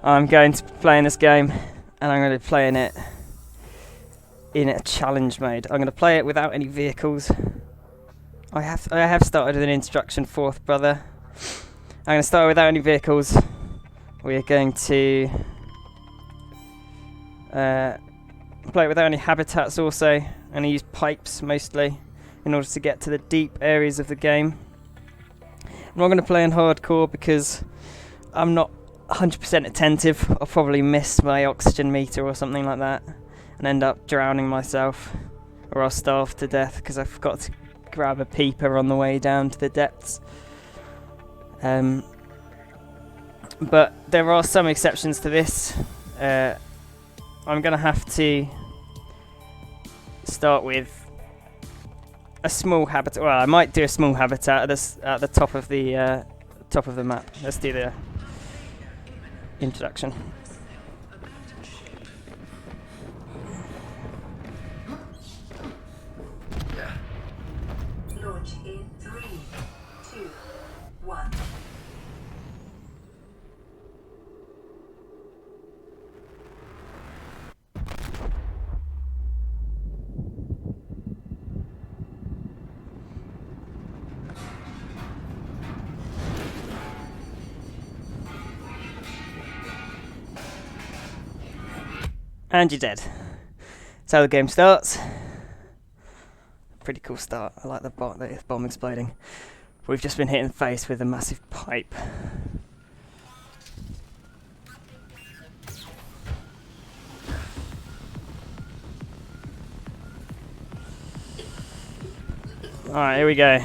I'm going to be playing this game, and I'm going to be playing it in a challenge mode. I'm going to play it without any vehicles. I have started with an instruction, fourth brother. I'm going to start without any vehicles. We're going to play it without any habitats also. I'm going to use pipes mostly in order to get to the deep areas of the game. I'm not going to play in hardcore because I'm not 100% attentive. I'll probably miss my oxygen meter or something like that and end up drowning myself, or I'll starve to death because I forgot to grab a peeper on the way down to the depths. But there are some exceptions to this. I'm going to have to start with a small habitat. Well, I might do a small habitat at the top of the map. Let's do the introduction. Launch in 3, 2, 1. And you're dead. That's how the game starts. Pretty cool start. I like the bomb exploding. We've just been hit in the face with a massive pipe. Alright, here we go.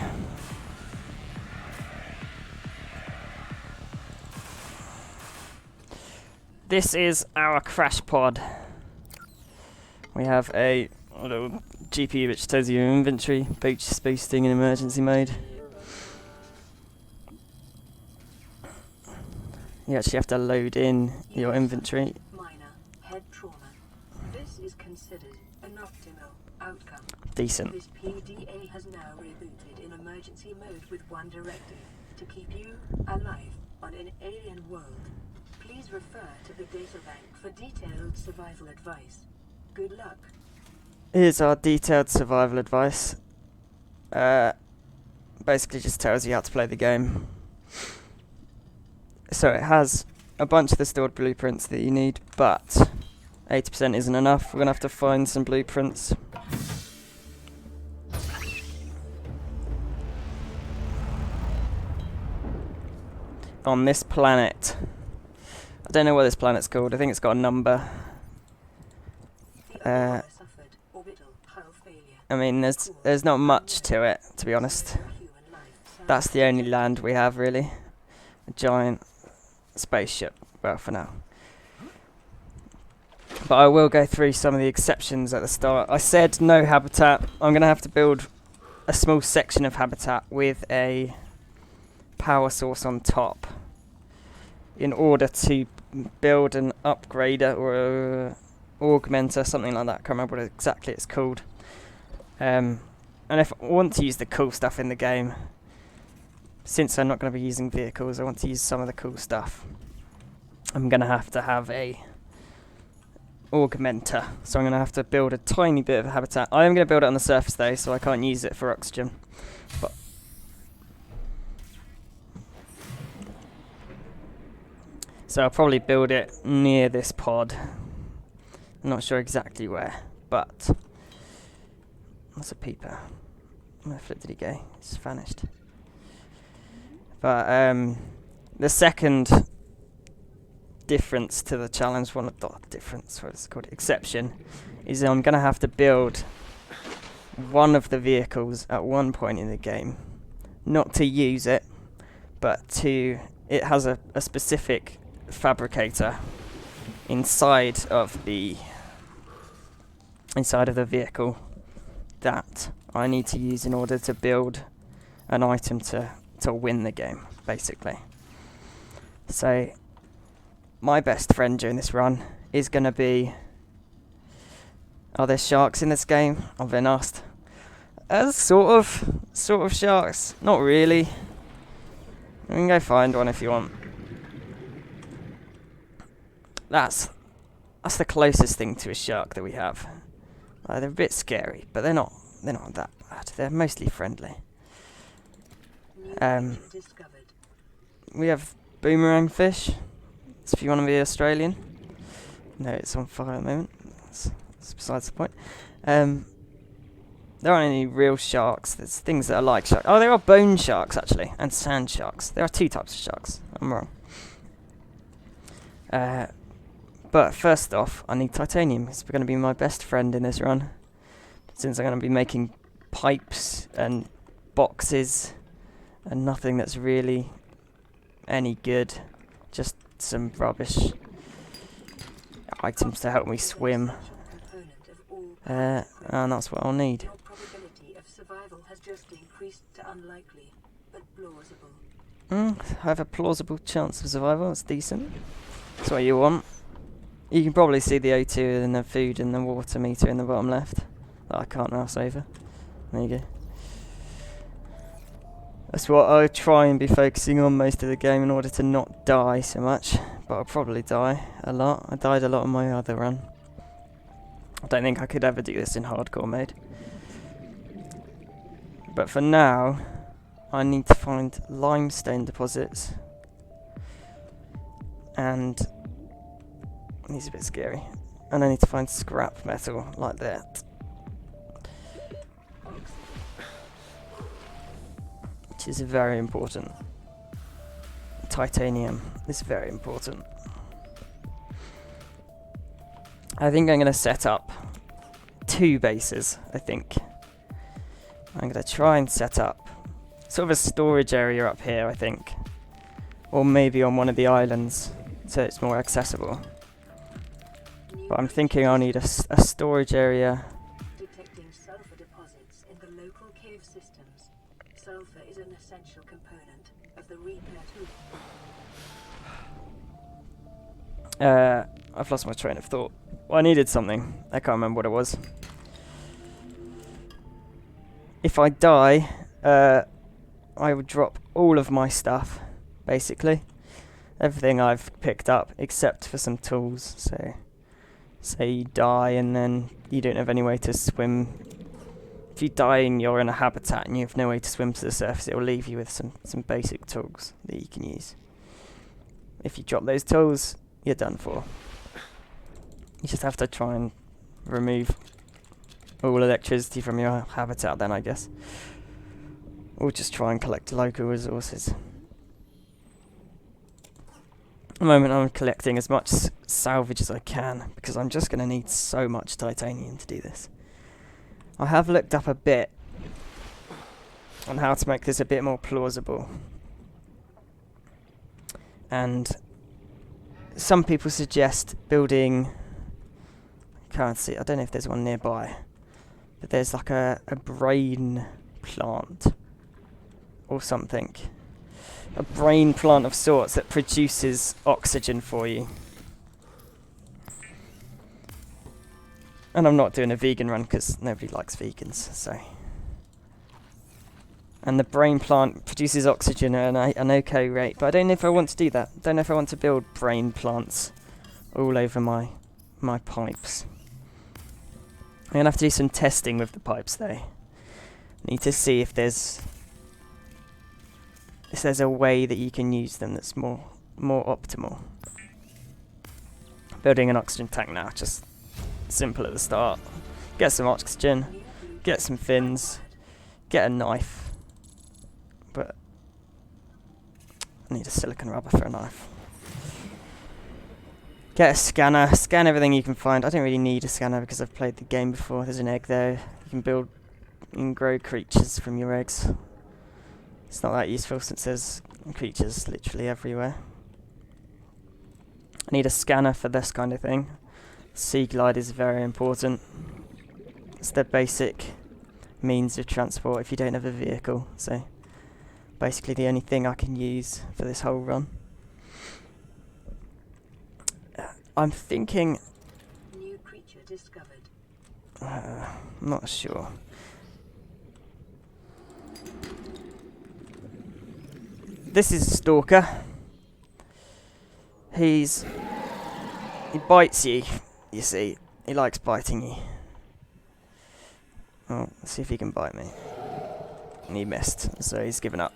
This is our crash pod. We have a little GPU which tells you your inventory, boosting in emergency mode. You actually have to load in your inventory. Minor head trauma. This is considered an optimal outcome. Decent. This PDA has now rebooted in emergency mode with one directive: to keep you alive on an alien world. Please refer to the databank for detailed survival advice. Good luck. Here's our detailed survival advice. Basically just tells you how to play the game. So it has a bunch of the stored blueprints that you need, but 80% isn't enough. We're going to have to find some blueprints. On this planet. I don't know what this planet's called. I think it's got a number. I mean, there's not much to it, to be honest. That's the only land we have, really. A giant spaceship. Well, for now. But I will go through some of the exceptions at the start. I said no habitat. I'm going to have to build a small section of habitat with a power source on top in order to build an upgrader or a augmenter, something like that. I can't remember what exactly it's called. And if I want to use the cool stuff in the game, since I'm not going to be using vehicles, I want to use some of the cool stuff. I'm going to have a augmenter, so I'm going to have to build a tiny bit of habitat. I am going to build it on the surface though, so I can't use it for oxygen. But so I'll probably build it near this pod. I'm not sure exactly where, but that's a peeper. Where the flip did he go? It's vanished. But the second difference to the challenge, what it's called, exception, is I'm going to have to build one of the vehicles at one point in the game. Not to use it, but it has a specific fabricator inside of the vehicle that I need to use in order to build an item to win the game, basically. So my best friend during this run is going to be... Are there sharks in this game? I've been asked. Sort of sharks. Not really. You can go find one if you want. That's the closest thing to a shark that we have. They're a bit scary, but they're not that bad. They're mostly friendly. We have boomerang fish. So if you want to be Australian. No, it's on fire at the moment. That's besides the point. There aren't any real sharks. There's things that are like sharks. Oh, there are bone sharks, actually, and sand sharks. There are 2 types of sharks. I'm wrong. But first off, I need titanium. It's going to be my best friend in this run. Since I'm going to be making pipes and boxes and nothing that's really any good. Just some rubbish items to help me swim. And that's what I'll need. Your probability of survival has just increased to unlikely, but plausible. I have a plausible chance of survival. That's decent. That's what you want. You can probably see the O2 and the food and the water meter in the bottom left. That I can't mouse over. There you go. That's what I try and be focusing on most of the game in order to not die so much. But I'll probably die a lot. I died a lot on my other run. I don't think I could ever do this in hardcore mode. But for now, I need to find limestone deposits. And these are a bit scary. And I need to find scrap metal like that. Which is very important. Titanium is very important. I think I'm going to set up 2 bases, I think. I'm going to try and set up sort of a storage area up here, I think. Or maybe on one of the islands, so it's more accessible. But I'm thinking I'll need a storage area. Detecting sulfur deposits in the local cave systems. Sulfur is an essential component of the repair tool. I've lost my train of thought. Well, I needed something. I can't remember what it was. If I die, I would drop all of my stuff, basically. Everything I've picked up, except for some tools. So, say you die and then you don't have any way to swim. If you die and you're in a habitat and you have no way to swim to the surface, it will leave you with some basic tools that you can use. If you drop those tools, you're done for. You just have to try and remove all electricity from your habitat then, I guess. Or just try and collect local resources. At the moment I'm collecting as much salvage as I can, because I'm just going to need so much titanium to do this. I have looked up a bit on how to make this a bit more plausible. And some people suggest building... Can't see. I don't know if there's one nearby, but there's like a brain plant or something. A brain plant of sorts that produces oxygen for you. And I'm not doing a vegan run because nobody likes vegans, so. And the brain plant produces oxygen at an okay rate, but I don't know if I want to do that. I don't know if I want to build brain plants all over my pipes. I'm going to have to do some testing with the pipes though. Need to see if there's a way that you can use them that's more optimal. Building an oxygen tank now, just simple at the start. Get some oxygen, get some fins, get a knife. But I need a silicon rubber for a knife. Get a scanner, scan everything you can find. I don't really need a scanner because I've played the game before. There's an egg there. You can grow creatures from your eggs. It's not that useful since there's creatures literally everywhere. I need a scanner for this kind of thing. Sea glide is very important. It's the basic means of transport if you don't have a vehicle. So basically the only thing I can use for this whole run. I'm thinking... New creature discovered. I'm not sure. This is Stalker. He's He bites you, you see. He likes biting you. Oh, let's see if he can bite me. And he missed, so he's given up.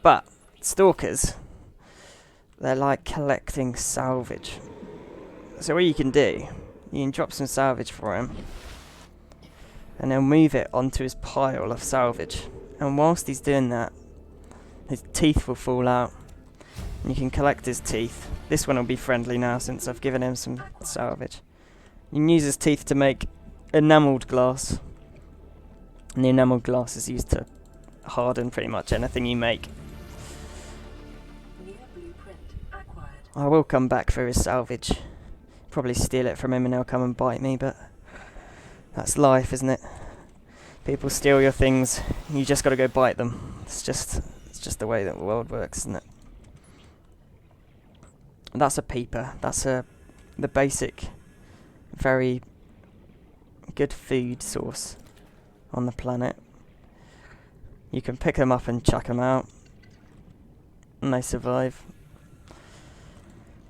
But, stalkers, they're like collecting salvage. So what you can do, you can drop some salvage for him, and he'll move it onto his pile of salvage. And whilst he's doing that, his teeth will fall out, and you can collect his teeth. This one will be friendly now since I've given him some salvage. You can use his teeth to make enamelled glass. And the enamelled glass is used to harden pretty much anything you make. New blueprint acquired. I will come back for his salvage. Probably steal it from him and he'll come and bite me, but that's life, isn't it? People steal your things, you just gotta go bite them. It's just the way that the world works, isn't it? And that's a peeper. That's the basic, very good food source on the planet. You can pick them up and chuck them out, and they survive.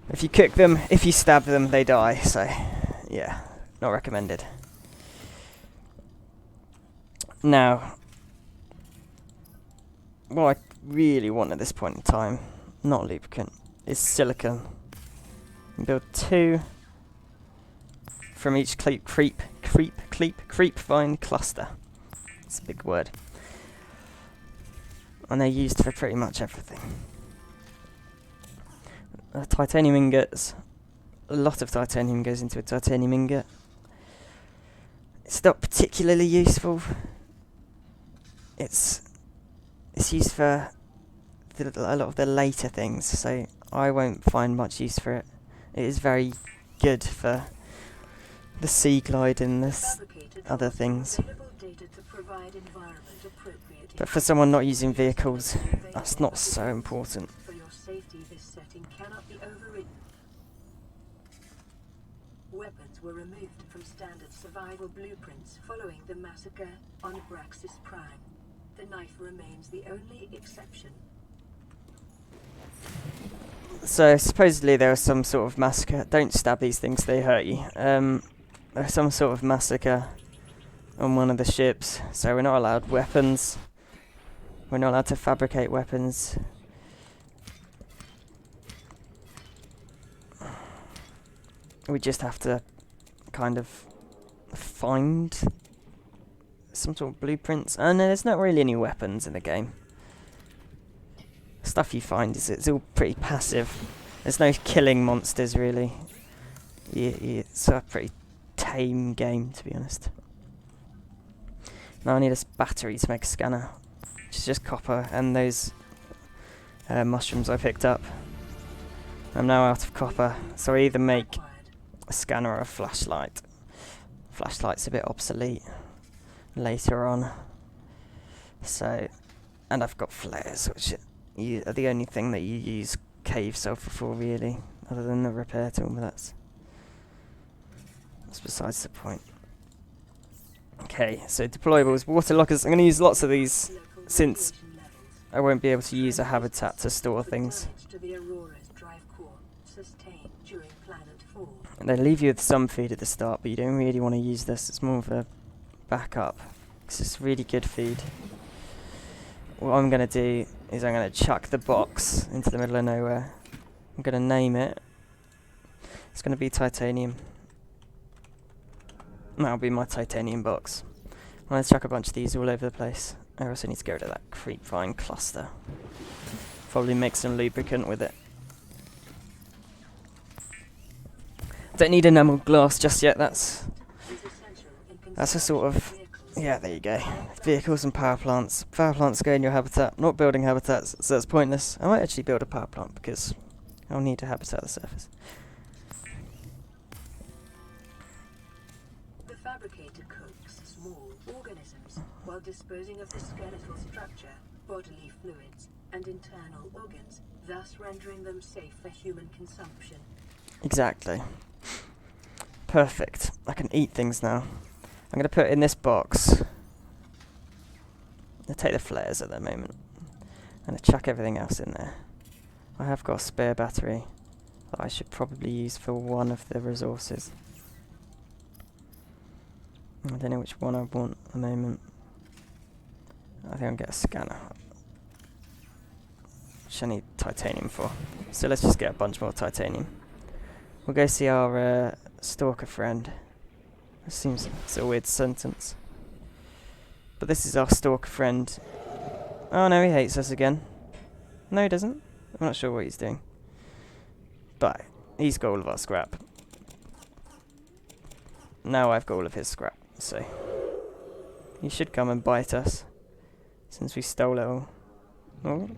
If you cook them, if you stab them, they die, so yeah, not recommended. Now, what I really want at this point in time, not lubricant, is silicon. You build 2 from each creep vine cluster. It's a big word. And they're used for pretty much everything. Titanium ingots. A lot of titanium goes into a titanium ingot. It's not particularly useful. It's used for a lot of the later things, so I won't find much use for it. It is very good for the sea glide and other things. But for someone not using vehicles, that's not so important. For your safety, this setting cannot be overridden. Weapons were removed from standard survival blueprints following the massacre on Braxis Prime. The knife remains the only exception. So supposedly there was some sort of massacre. Don't stab these things, they hurt you. There was some sort of massacre on one of the ships, so we're not allowed weapons. We're not allowed to fabricate weapons. We just have to kind of find some sort of blueprints. And there's not really any weapons in the game. Stuff you find it's all pretty passive. There's no killing monsters really. It's a pretty tame game, to be honest. Now I need a battery to make a scanner, which is just copper and those mushrooms I picked up. I'm now out of copper, so I either make a scanner or a flashlight. Flashlight's a bit obsolete later on. So, and I've got flares, which are the only thing that you use cave sulfur for, really, other than the repair tool, but that's besides the point. Okay, so deployables, water lockers. I'm going to use lots of these since I won't be able to use a habitat to store things. And they leave you with some food at the start, but you don't really want to use this. It's more of a backup, because it's really good food. What I'm going to do is I'm going to chuck the box into the middle of nowhere. I'm going to name it. It's going to be titanium. That'll be my titanium box. I'm going to chuck a bunch of these all over the place. I also need to get rid of that creep vine cluster. Probably make some lubricant with it. Don't need enamel glass just yet. That's a sort of, yeah, there you go. Vehicles and power plants. Power plants go in your habitat. Not building habitats, so that's pointless. I might actually build a power plant because I'll need a habitat at the surface. The fabricator cooks small organisms while disposing of the skeletal structure, bodily fluids, and internal organs, thus rendering them safe for human consumption. Exactly. Perfect. I can eat things now. I'm going to put in this box. I'll take the flares at the moment. And chuck everything else in there. I have got a spare battery. that I should probably use for one of the resources. I don't know which one I want at the moment. I think I'll get a scanner, which I need titanium for. So let's just get a bunch more titanium. We'll go see our stalker friend. It seems it's a weird sentence. But this is our stalker friend. Oh no, he hates us again. No, he doesn't. I'm not sure what he's doing. But he's got all of our scrap. Now I've got all of his scrap, so he should come and bite us, since we stole it all. Oh.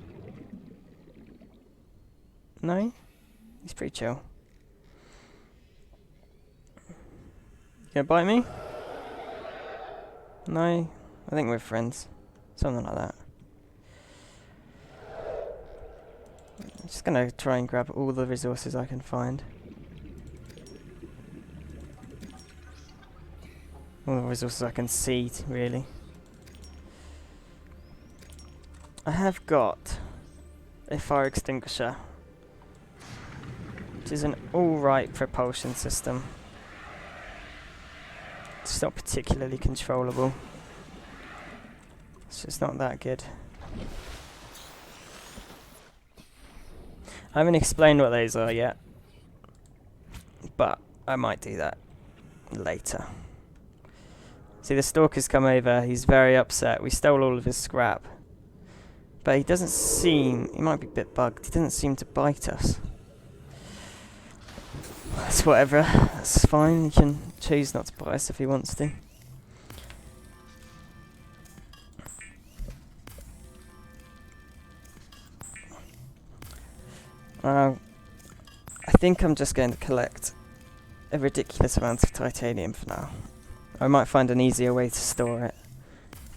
No? He's pretty chill. You gonna bite me? No? I think we're friends. Something like that. I'm just gonna try and grab all the resources I can find. All the resources I can see, really. I have got a fire extinguisher, which is an alright propulsion system. It's not particularly controllable. It's just not that good. I haven't explained what those are yet, but I might do that later. See, the stalker's come over. He's very upset. We stole all of his scrap. But he doesn't seem... He might be a bit bugged. He doesn't seem to bite us. That's whatever. That's fine. He can choose not to bite us if he wants to. I think I'm just going to collect a ridiculous amount of titanium for now. I might find an easier way to store it,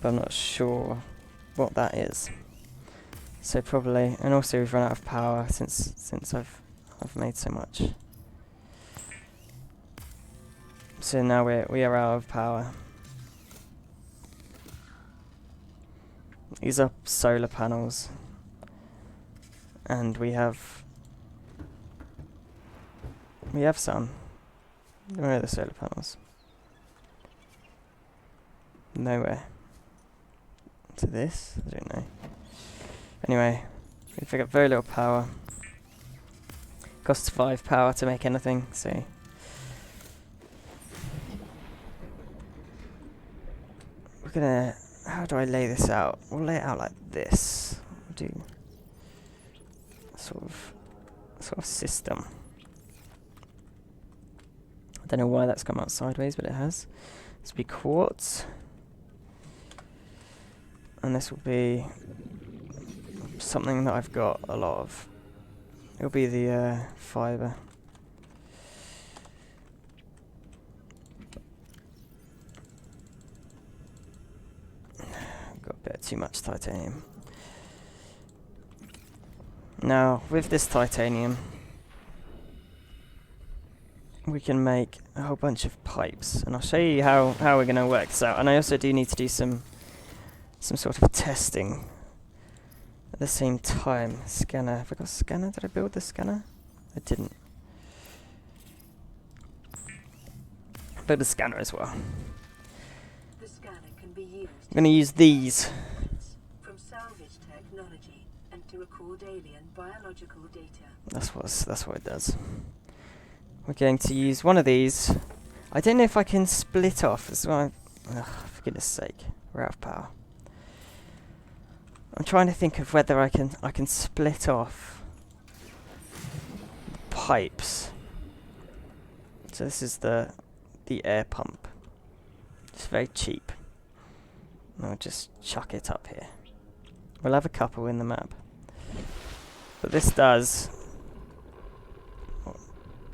but I'm not sure what that is. So probably, and also we've run out of power since I've made so much. So now we are out of power. These are solar panels, and we have some. Where are the solar panels? Nowhere. To this? I don't know. Anyway, we've got very little power. Costs 5 power to make anything, so... We're gonna... How do I lay this out? We'll lay it out like this. We'll do... sort of system. I don't know why that's come out sideways, but it has. This will be quartz. And this will be something that I've got a lot of. It'll be the fibre. Got a bit too much titanium. Now, with this titanium, we can make a whole bunch of pipes, and I'll show you how we're going to work this out. And I also do need to do some sort of testing at the same time. Scanner. Have I got a scanner? Did I build the scanner? I didn't. Build a scanner as well. The scanner can be used. I'm going to use these. From salvage technology and to record alien biological data. That's what it does. We're going to use one of these. I don't know if I can split off as well. For goodness sake, we're out of power. I'm trying to think of whether I can split off the pipes. So this is the air pump. It's very cheap. I'll just chuck it up here. We'll have a couple in the map. But this does,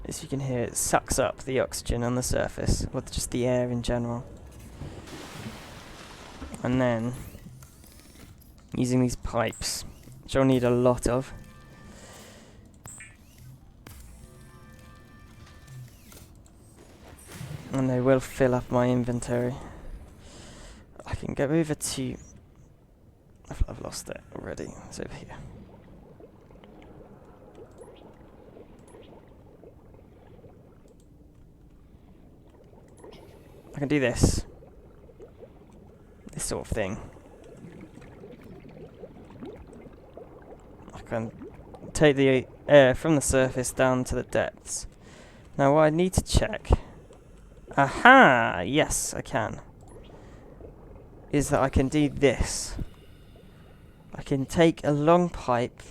as you can hear, it sucks up the oxygen on the surface, or just the air in general. And then, using these pipes, which I'll need a lot of, and they will fill up my inventory. I can go over to... I've lost it already. It's over here. I can do this. This sort of thing. I can take the air from the surface down to the depths. Now what I need to check... Aha! Yes, I can. Is that I can do this. I can take a long pipe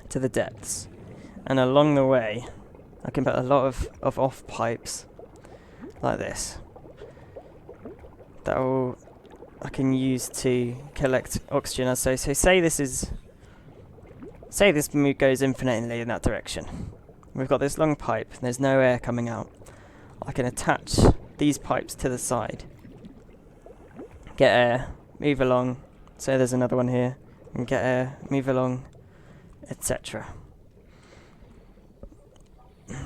to the depths, and along the way I can put a lot of off pipes like this that I can use to collect oxygen. So say this goes infinitely in that direction. We've got this long pipe and there's no air coming out. I can attach these pipes to the side, get air, move along. Say there's another one here, and get air, move along, etc.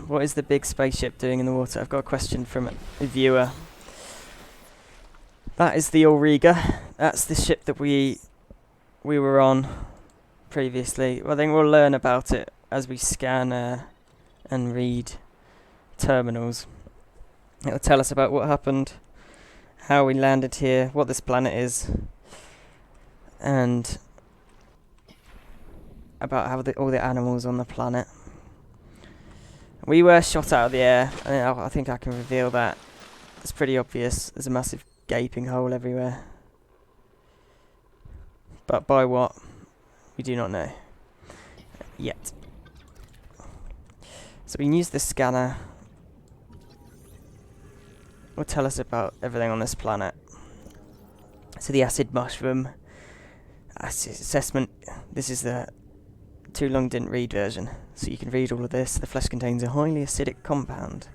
What is the big spaceship doing in the water? I've got a question from a viewer. That is the Auriga. That's the ship that we were on previously. Well, I think we'll learn about it as we scan and read terminals. It'll tell us about what happened, how we landed here, what this planet is, and about how all the animals on the planet. We were shot out of the air, and I think I can reveal that. It's pretty obvious. There's a massive gaping hole everywhere. But by what? We do not know. Yet. So we can use the scanner. Will tell us about everything on this planet. So the acid mushroom assessment. This is the too long didn't read version. So you can read all of this. The flesh contains a highly acidic compound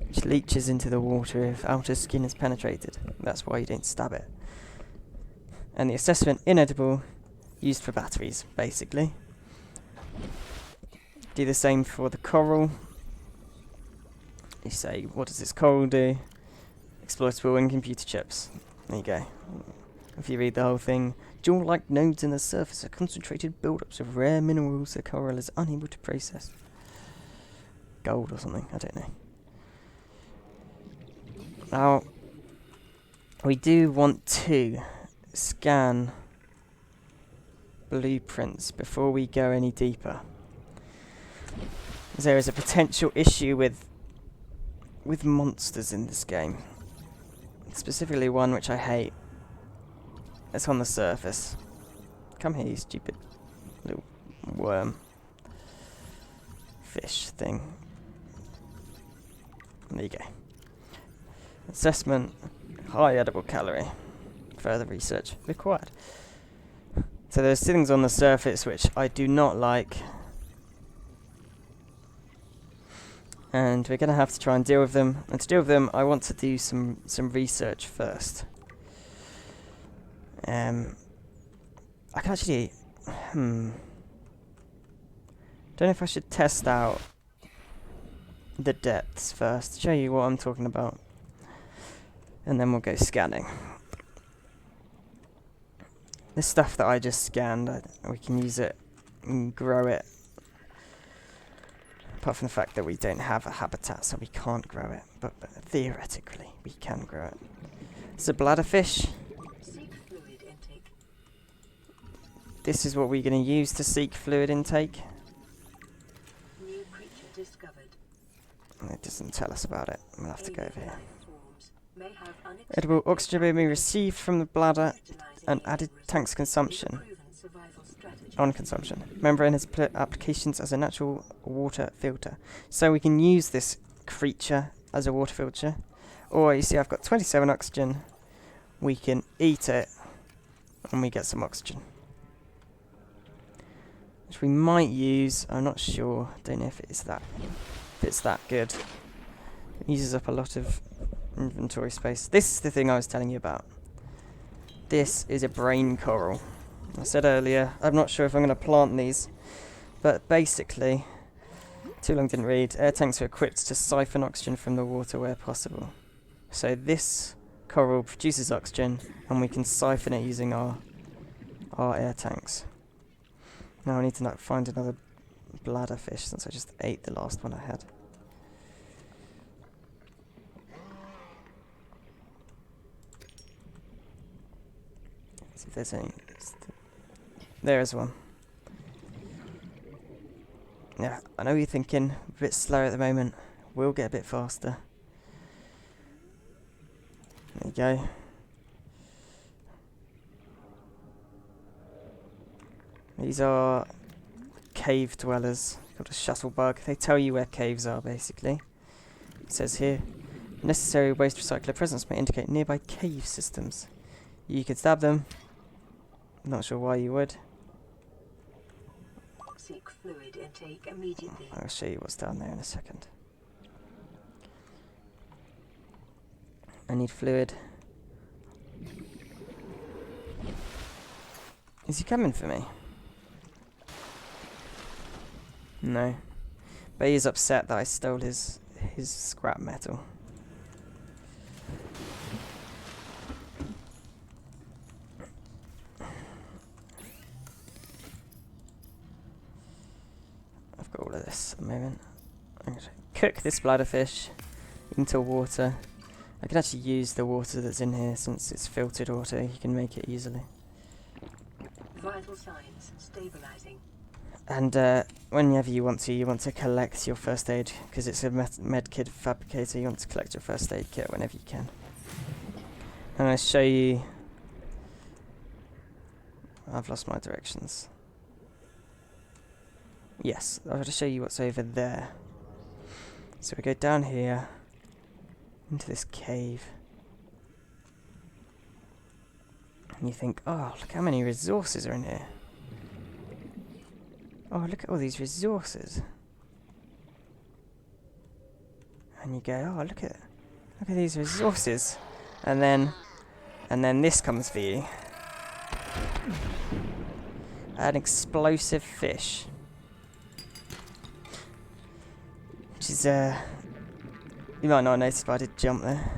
which leaches into the water if outer skin is penetrated. That's why you don't stab it. And the assessment inedible, used for batteries, basically. Do the same for the coral. You say, what does this coral do? Exploitable in computer chips. There you go. If you read the whole thing, jewel-like nodes in the surface are concentrated build-ups of rare minerals the coral is unable to process. Gold or something, I don't know. Now, we do want to scan blueprints before we go any deeper. There is a potential issue with monsters in this game. Specifically one which I hate. It's on the surface. Come here, you stupid little worm. Fish thing. There you go. Assessment. High edible calorie. Further research required. So there's things on the surface which I do not like. And we're going to have to try and deal with them. And to deal with them, I want to do some research first. I can actually... Don't know if I should test out the depths first. Show you what I'm talking about. And then we'll go scanning. This stuff that I just scanned, we can use it and grow it. Apart from the fact that we don't have a habitat, so we can't grow it. But theoretically, we can grow it. It's a bladderfish. Seek fluid intake. This is what we're going to use to seek fluid intake. New creature discovered. It doesn't tell us about it. We'll have to go over here. May have Edible oxygen may be received from the bladder and added tanks consumption. On consumption. Membrane has applications as a natural water filter. So we can use this creature as a water filter. Or you see I've got 27 oxygen. We can eat it and we get some oxygen. Which we might use, I'm not sure. Don't know if it's that good. It uses up a lot of inventory space. This is the thing I was telling you about. This is a brain coral. I said earlier, I'm not sure if I'm going to plant these, but basically, too long didn't read, air tanks are equipped to siphon oxygen from the water where possible. So this coral produces oxygen, and we can siphon it using our air tanks. Now I need to find another bladderfish, since I just ate the last one I had. See if there's any. There is one. Yeah, I know you're thinking a bit slow at the moment. We'll get a bit faster. There you go. These are cave dwellers, called a shuttle bug. They tell you where caves are, basically. It says here, necessary waste recycler presence may indicate nearby cave systems. You could stab them. Not sure why you would. Seek fluid intake immediately. I'll show you what's down there in a second. I need fluid. Is he coming for me? No. But he's upset that I stole his scrap metal. I've got all of this at the moment. I'm going to cook this bladderfish into water. I can actually use the water that's in here since it's filtered water. You can make it easily. Vital signs stabilizing. And whenever you want to collect your first aid, because it's a med kit fabricator. You want to collect your first aid kit whenever you can. And I'll show you. I've lost my directions. Yes, I'll just show you what's over there. So we go down here into this cave. And you think, oh, look how many resources are in here. Oh, look at all these resources. And you go, oh, look at these resources. And then this comes for you. An explosive fish. Which is, you might not notice, but I did jump there.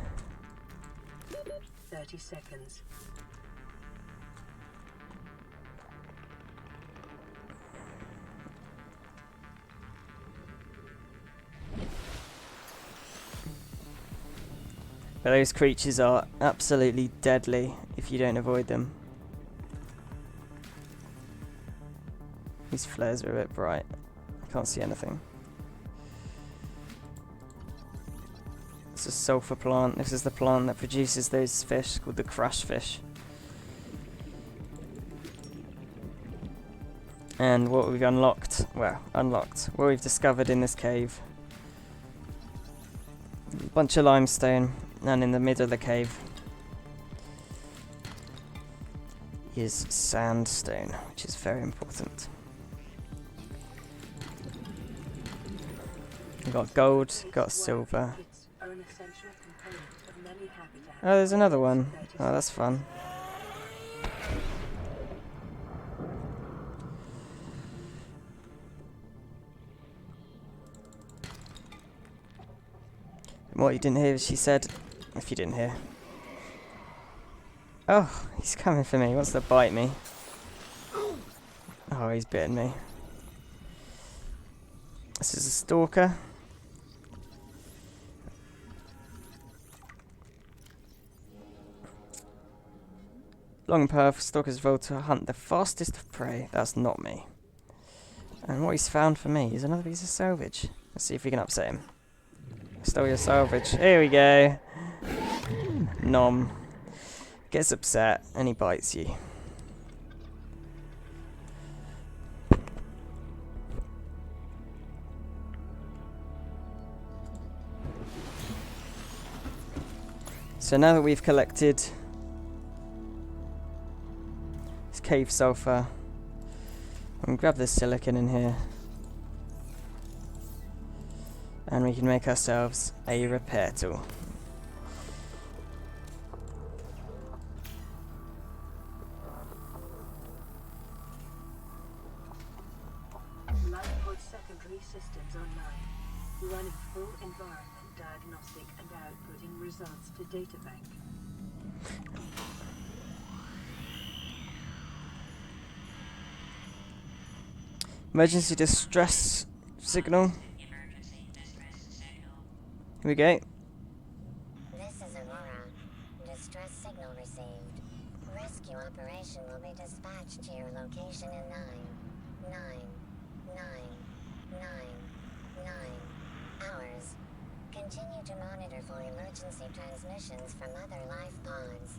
30 seconds. But those creatures are absolutely deadly if you don't avoid them. These flares are a bit bright. I can't see anything. It's a sulfur plant. This is the plant that produces those fish called the crush fish. And what we've what we've discovered in this cave. A bunch of limestone, and in the middle of the cave is sandstone, which is very important. We've got gold, got silver. Oh, there's another one. Oh, that's fun. What you didn't hear, she said, if you didn't hear. Oh, he's coming for me. He wants to bite me. Oh, he's bitten me. This is a stalker. Long and powerful stalker's vow to hunt the fastest of prey. That's not me. And what he's found for me is another piece of salvage. Let's see if we can upset him. Stole your salvage. Here we go. Nom. Gets upset and he bites you. So now that we've collected this cave sulfur, I'm going to grab this silicon in here. And we can make ourselves a repair tool. Lightpod secondary systems online. Running full environment diagnostic and outputting results to databank. Emergency distress signal. Here we go. This is Aurora. Distress signal received. Rescue operation will be dispatched to your location in 9 hours. Continue to monitor for emergency transmissions from other life pods.